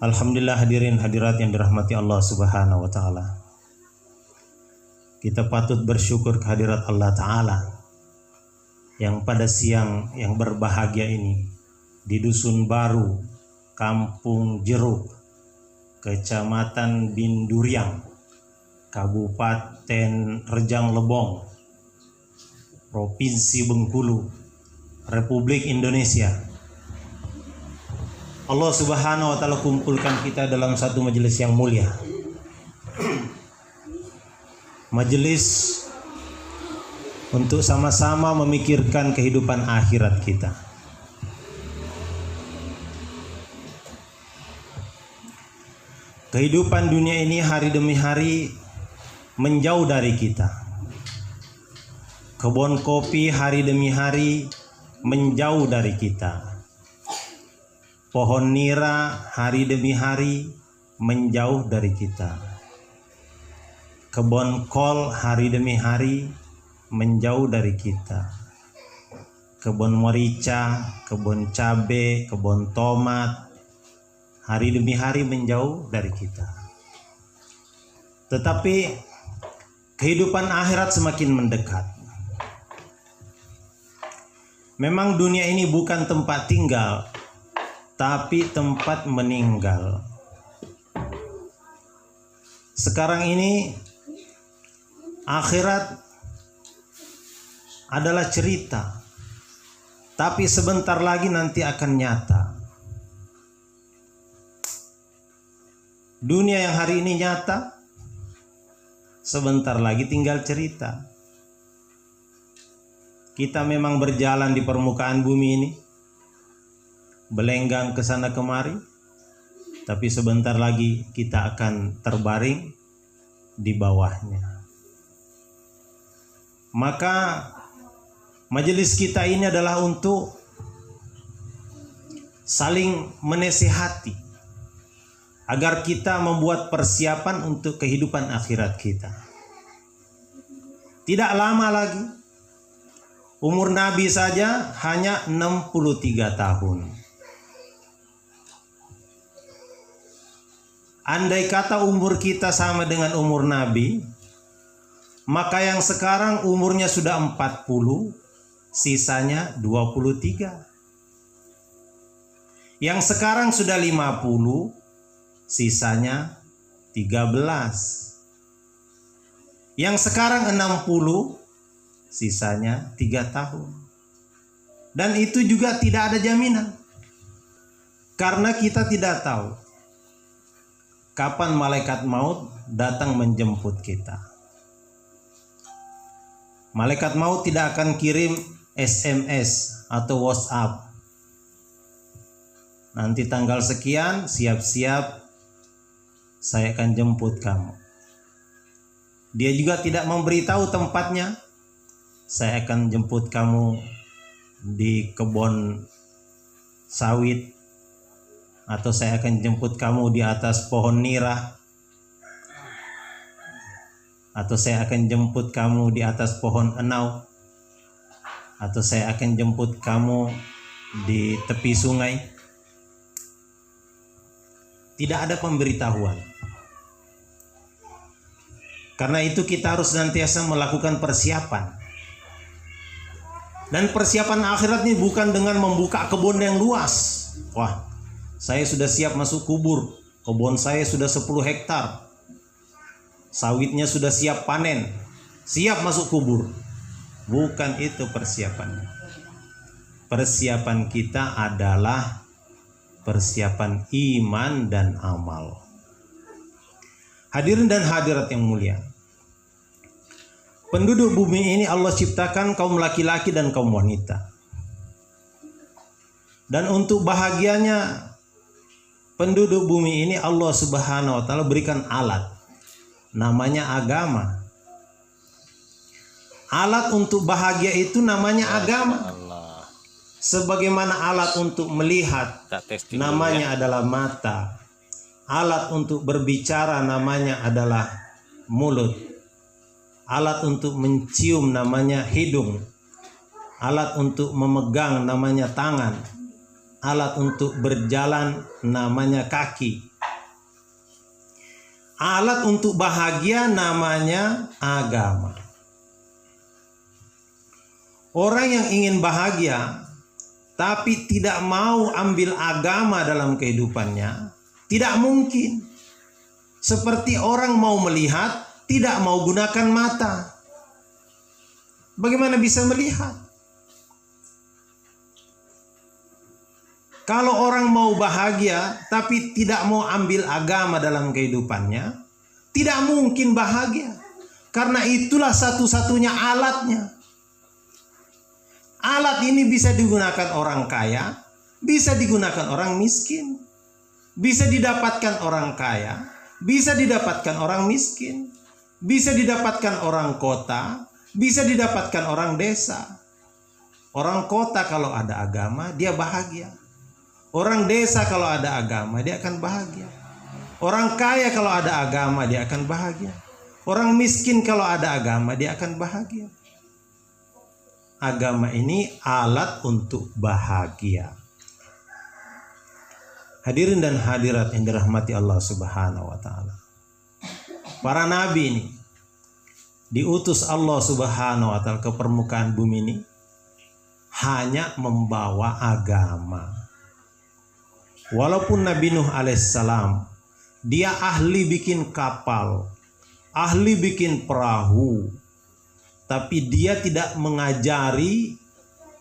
Alhamdulillah, hadirin hadirat yang dirahmati Allah Subhanahu wa taala. Kita patut bersyukur kehadirat Allah taala yang pada siang yang berbahagia ini di Dusun Baru, Kampung Jeruk, Kecamatan Binduriang, Kabupaten Rejang Lebong, Provinsi Bengkulu, Republik Indonesia. Allah Subhanahu wa taala kumpulkan kita dalam satu majelis yang mulia. Majelis untuk sama-sama memikirkan kehidupan akhirat kita. Kehidupan dunia ini hari demi hari menjauh dari kita. Kebun kopi hari demi hari menjauh dari kita. Pohon nira hari demi hari menjauh dari kita. Kebun kol hari demi hari menjauh dari kita. Kebun merica, kebun cabai, kebun tomat hari demi hari menjauh dari kita. Tetapi kehidupan akhirat semakin mendekat. Memang dunia ini bukan tempat tinggal, tapi tempat meninggal. Sekarang ini akhirat adalah cerita, tapi sebentar lagi nanti akan nyata. Dunia yang hari ini nyata, sebentar lagi tinggal cerita. Kita memang berjalan di permukaan bumi ini, belenggang ke sana kemari, tapi sebentar lagi kita akan terbaring di bawahnya. Maka majelis kita ini adalah untuk saling menasihati agar kita membuat persiapan untuk kehidupan akhirat kita. Tidak lama lagi, umur Nabi saja hanya 63 tahun. Andai kata umur kita sama dengan umur Nabi, maka yang sekarang umurnya sudah 40, sisanya 23. Yang sekarang sudah 50, sisanya 13. Yang sekarang 60, sisanya 3 tahun. Dan itu juga tidak ada jaminan. Karena kita tidak tahu kapan malaikat maut datang menjemput kita. Malaikat maut tidak akan kirim SMS atau WhatsApp. Nanti tanggal sekian, siap-siap, saya akan jemput kamu. Dia juga tidak memberitahu tempatnya. Saya akan jemput kamu di kebun sawit, atau saya akan jemput kamu di atas pohon nira, atau saya akan jemput kamu di atas pohon enau, atau saya akan jemput kamu di tepi sungai. Tidak ada pemberitahuan. Karena itu kita harus senantiasa melakukan persiapan. Dan persiapan akhirat ini bukan dengan membuka kebun yang luas. Wah, saya sudah siap masuk kubur. Kebun saya sudah 10 hektar. Sawitnya sudah siap panen. Siap masuk kubur. Bukan itu persiapannya. Persiapan kita adalah persiapan iman dan amal. Hadirin dan hadirat yang mulia, penduduk bumi ini Allah ciptakan kaum laki-laki dan kaum wanita. Dan untuk bahagianya penduduk bumi ini Allah Subhanahu wa taala berikan alat, namanya agama. Alat untuk bahagia itu namanya agama. Sebagaimana alat untuk melihat namanya adalah mata. Alat untuk berbicara namanya adalah mulut. Alat untuk mencium namanya hidung. Alat untuk memegang namanya tangan. Alat untuk berjalan namanya kaki. alat untuk bahagia namanya agama. Orang yang ingin bahagia tapi tidak mau ambil agama dalam kehidupannya, tidak mungkin. Seperti orang mau melihat, tidak mau gunakan mata. Bagaimana bisa melihat? Kalau orang mau bahagia tapi tidak mau ambil agama dalam kehidupannya, tidak mungkin bahagia. Karena itulah satu-satunya alatnya. Alat ini bisa digunakan orang kaya, bisa digunakan orang miskin, bisa didapatkan orang kaya, bisa didapatkan orang miskin, bisa didapatkan orang kota, bisa didapatkan orang desa. Orang kota kalau ada agama, dia bahagia. Orang desa kalau ada agama, dia akan bahagia. Orang kaya kalau ada agama, dia akan bahagia. Orang miskin kalau ada agama, dia akan bahagia. Agama ini alat untuk bahagia. Hadirin dan hadirat yang dirahmati Allah Subhanahu wa taala. Para nabi ini diutus Allah Subhanahu wa taala ke permukaan bumi ini hanya membawa agama. Walaupun Nabi Nuh alaihissalam dia ahli bikin kapal, ahli bikin perahu, tapi dia tidak mengajari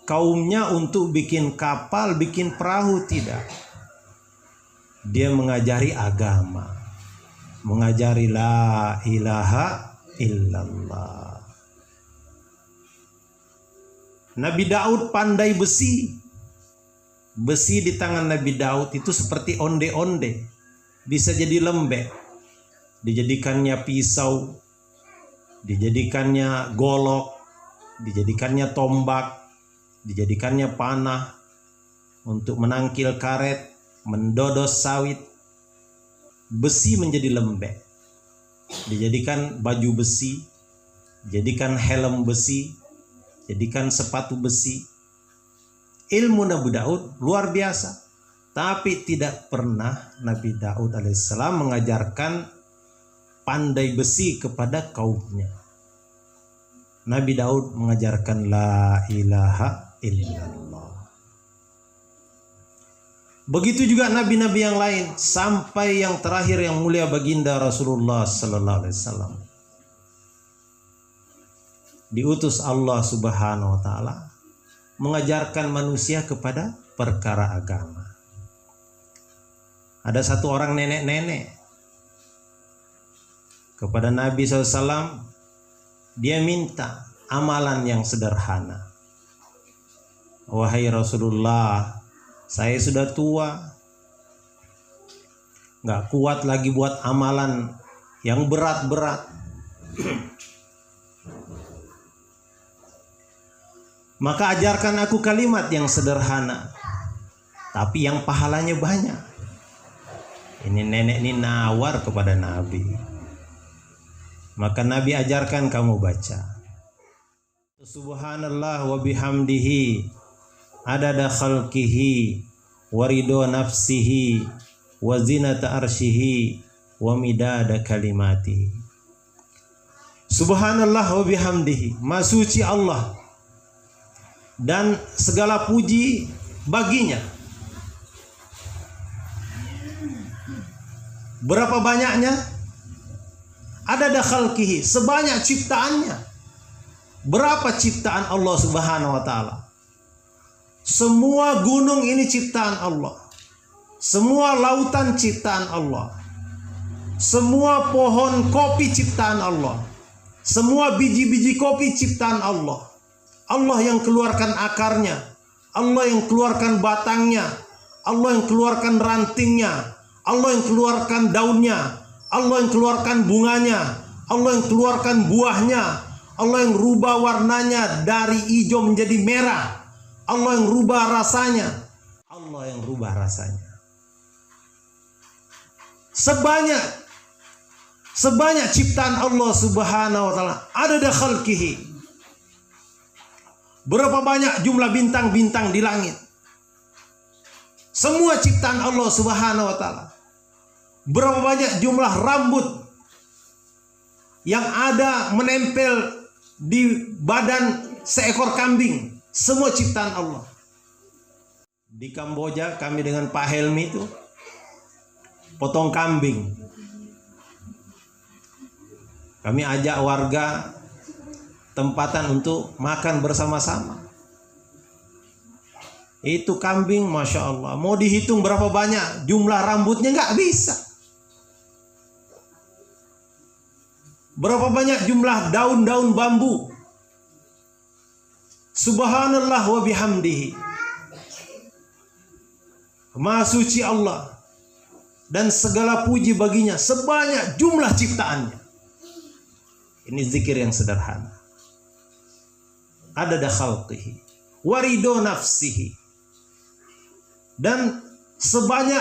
kaumnya untuk bikin kapal, bikin perahu, tidak. Dia mengajari agama, mengajari la ilaha illallah. Nabi Daud pandai besi. Besi di tangan Nabi Daud itu seperti onde-onde, bisa jadi lembek, dijadikannya pisau, dijadikannya golok, dijadikannya tombak, dijadikannya panah untuk menangkil karet, mendodos sawit. Besi menjadi lembek, dijadikan baju besi, jadikan helm besi, jadikan sepatu besi. Ilmu Nabi Daud luar biasa, tapi tidak pernah Nabi Daud alaihissalam mengajarkan pandai besi kepada kaumnya. Nabi Daud mengajarkan la ilaha illallah. Begitu juga nabi-nabi yang lain, sampai yang terakhir yang mulia baginda Rasulullah sallallahu alaihi wasallam. Diutus Allah Subhanahu wa taala mengajarkan manusia kepada perkara agama. Ada satu orang nenek-nenek kepada Nabi SAW, dia minta amalan yang sederhana. Wahai Rasulullah, saya sudah tua, gak kuat lagi buat amalan yang berat-berat. Maka ajarkan aku kalimat yang sederhana, tapi yang pahalanya banyak. Ini nenek ini nawar kepada Nabi. Maka Nabi ajarkan kamu baca Subhanallah wa bihamdihi adada khalqihi wa ridho nafsihi wa zinata arshihi wa midada kalimati. Subhanallah wa bihamdihi, Maha suci Allah dan segala puji baginya. Berapa banyaknya? Adada khalqihi, sebanyak ciptaannya. Berapa ciptaan Allah Subhanahu wa taala? Semua gunung ini ciptaan Allah. Semua lautan ciptaan Allah. Semua pohon kopi ciptaan Allah. Semua biji-biji kopi ciptaan Allah. Allah yang keluarkan akarnya, Allah yang keluarkan batangnya, Allah yang keluarkan rantingnya, Allah yang keluarkan daunnya, Allah yang keluarkan bunganya, Allah yang keluarkan buahnya, Allah yang rubah warnanya dari hijau menjadi merah, Allah yang rubah rasanya, Allah yang rubah rasanya. Sebanyak ciptaan Allah Subhanahu wa taala, adada khalqihi. Berapa banyak jumlah bintang-bintang di langit? Semua ciptaan Allah Subhanahu wa taala. Berapa banyak jumlah rambut yang ada menempel di badan seekor kambing, semua ciptaan Allah. Di Kamboja kami dengan Pak Helmi itu potong kambing. Kami ajak warga tempatan untuk makan bersama-sama. Itu kambing, Masya Allah, mau dihitung berapa banyak jumlah rambutnya nggak bisa. Berapa banyak jumlah daun-daun bambu. Subhanallah wa bihamdihi. Maha suci Allah dan segala puji baginya sebanyak jumlah ciptaannya. Ini zikir yang sederhana. Adada khalqihi wa ridho nafsihi, dan sebanyak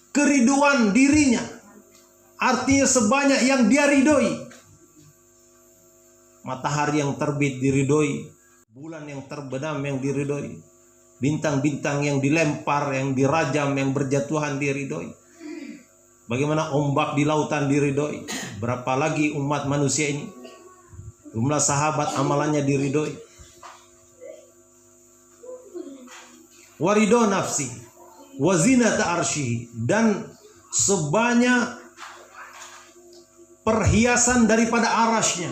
keriduan dirinya, artinya sebanyak yang dia ridhoi. Matahari yang terbit diridhoi, bulan yang terbenam yang diridhoi, bintang-bintang yang dilempar, yang dirajam, yang berjatuhan diridhoi. Bagaimana ombak di lautan diridhoi, berapa lagi umat manusia ini, jumlah sahabat amalannya diridhoi. Waridho nafsi wazinata arsyihi, dan sebanyak perhiasan daripada arasnya.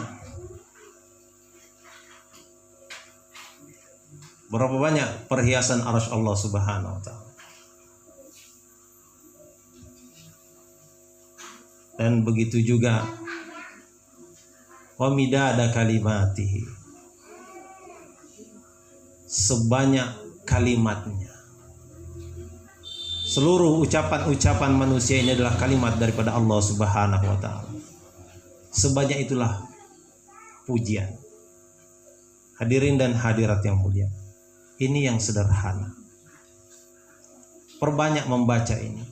Berapa banyak perhiasan arsy Allah Subhanahu wa ta'ala. Dan begitu juga wa midada kalimatihi, sebanyak kalimatnya. Seluruh ucapan-ucapan manusia ini adalah kalimat daripada Allah Subhanahu wa ta'ala. Sebanyak itulah pujian. Hadirin dan hadirat yang mulia, ini yang sederhana. Perbanyak membaca ini.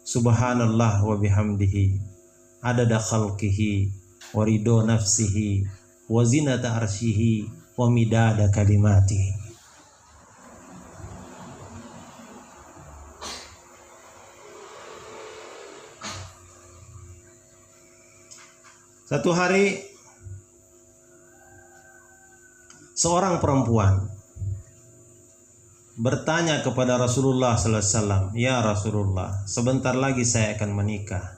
Subhanallah wa bihamdihi, adada khalqihi wa ridho nafsihi wa zinata arsyihi wa midada kalimatihi. Satu hari seorang perempuan bertanya kepada Rasulullah sallallahu alaihi wasallam, "Ya Rasulullah, sebentar lagi saya akan menikah.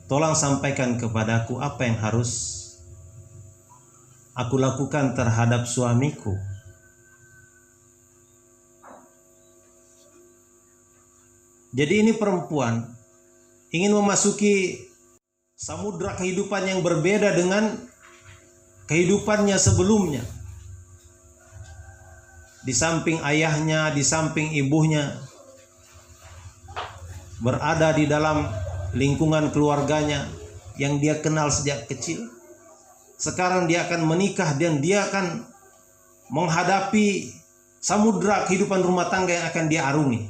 Tolong sampaikan kepadaku apa yang harus aku lakukan terhadap suamiku." Jadi ini perempuan ingin memasuki samudra kehidupan yang berbeda dengan kehidupannya sebelumnya. Di samping ayahnya, di samping ibunya, berada di dalam lingkungan keluarganya yang dia kenal sejak kecil. Sekarang dia akan menikah dan dia akan menghadapi samudra kehidupan rumah tangga yang akan dia arungi.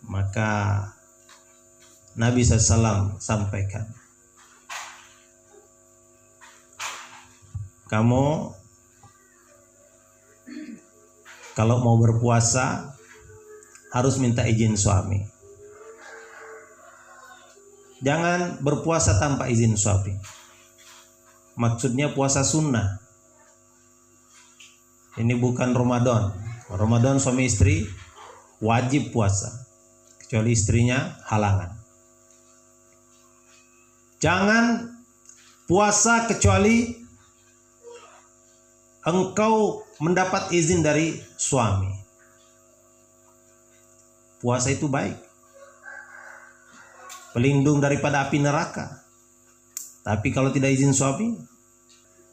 Maka Nabi SAW sampaikan, kamu kalau mau berpuasa harus minta izin suami. Jangan berpuasa tanpa izin suami. Maksudnya puasa sunnah. Ini bukan Ramadan. Ramadan suami istri wajib puasa, kecuali istrinya halangan. Jangan puasa kecuali engkau mendapat izin dari suami. Puasa itu baik, pelindung daripada api neraka. Tapi kalau tidak izin suami,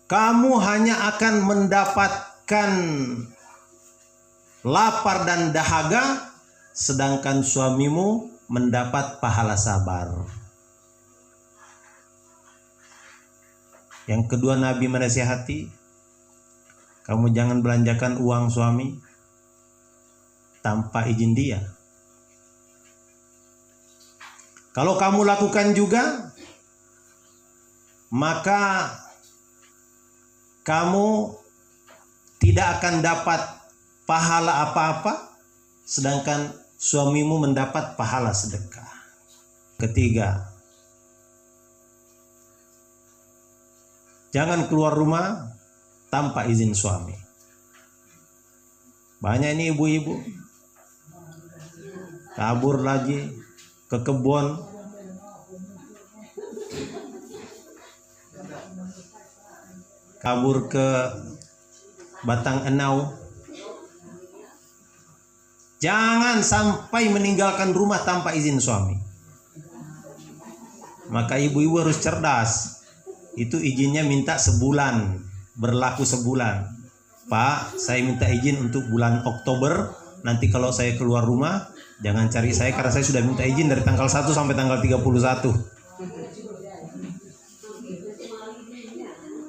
kamu hanya akan mendapatkan lapar dan dahaga, sedangkan suamimu mendapat pahala sabar. Yang kedua, Nabi menasihati, kamu jangan belanjakan uang suami tanpa izin dia. Kalau kamu lakukan juga, maka kamu tidak akan dapat pahala apa-apa, sedangkan suamimu mendapat pahala sedekah. Ketiga, jangan keluar rumah tanpa izin suami. Banyak ini ibu-ibu kabur lagi ke kebun, kabur ke batang enau. Jangan sampai meninggalkan rumah tanpa izin suami. Maka ibu-ibu harus cerdas. Itu izinnya minta sebulan, berlaku sebulan. Pak, saya minta izin untuk bulan Oktober. Nanti kalau saya keluar rumah, jangan cari saya karena saya sudah minta izin dari tanggal 1 sampai tanggal 31.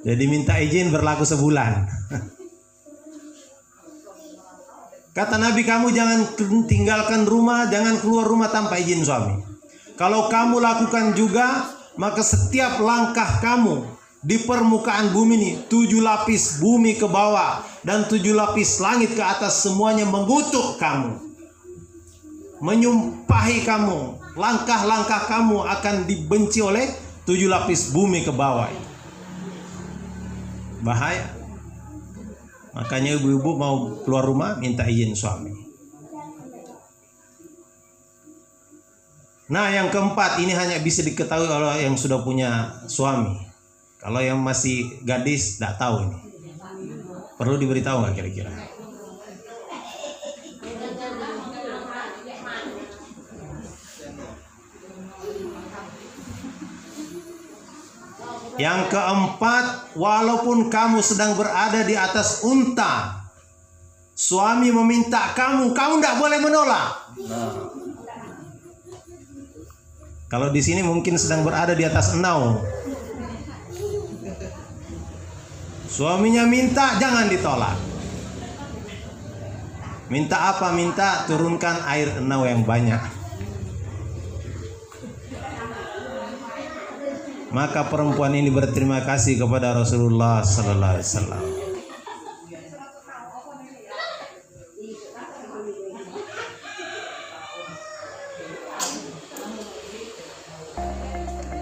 Jadi minta izin berlaku sebulan. Kata Nabi, kamu jangan tinggalkan rumah, jangan keluar rumah tanpa izin suami. Kalau kamu lakukan juga, maka setiap langkah kamu di permukaan bumi ini, 7 lapis bumi ke bawah dan 7 lapis langit ke atas, semuanya mengutuk kamu, menyumpahi kamu. Langkah-langkah kamu akan dibenci oleh 7 lapis bumi ke bawah. Bahaya. Makanya ibu-ibu mau keluar rumah minta izin suami. Nah, yang keempat ini hanya bisa diketahui oleh yang sudah punya suami. Kalau yang masih gadis tidak tahu ini. Perlu diberitahu nggak kira-kira? Yang keempat, walaupun kamu sedang berada di atas unta, suami meminta kamu tidak boleh menolak. Kalau di sini mungkin sedang berada di atas enau, suaminya minta, jangan ditolak. Minta apa? Minta turunkan air enau yang banyak. Maka perempuan ini berterima kasih kepada Rasulullah sallallahu alaihi wasallam.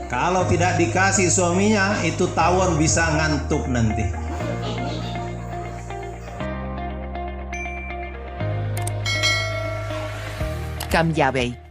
Kalau tidak dikasih suaminya, itu tawon bisa ngantuk nanti. Cambiabei.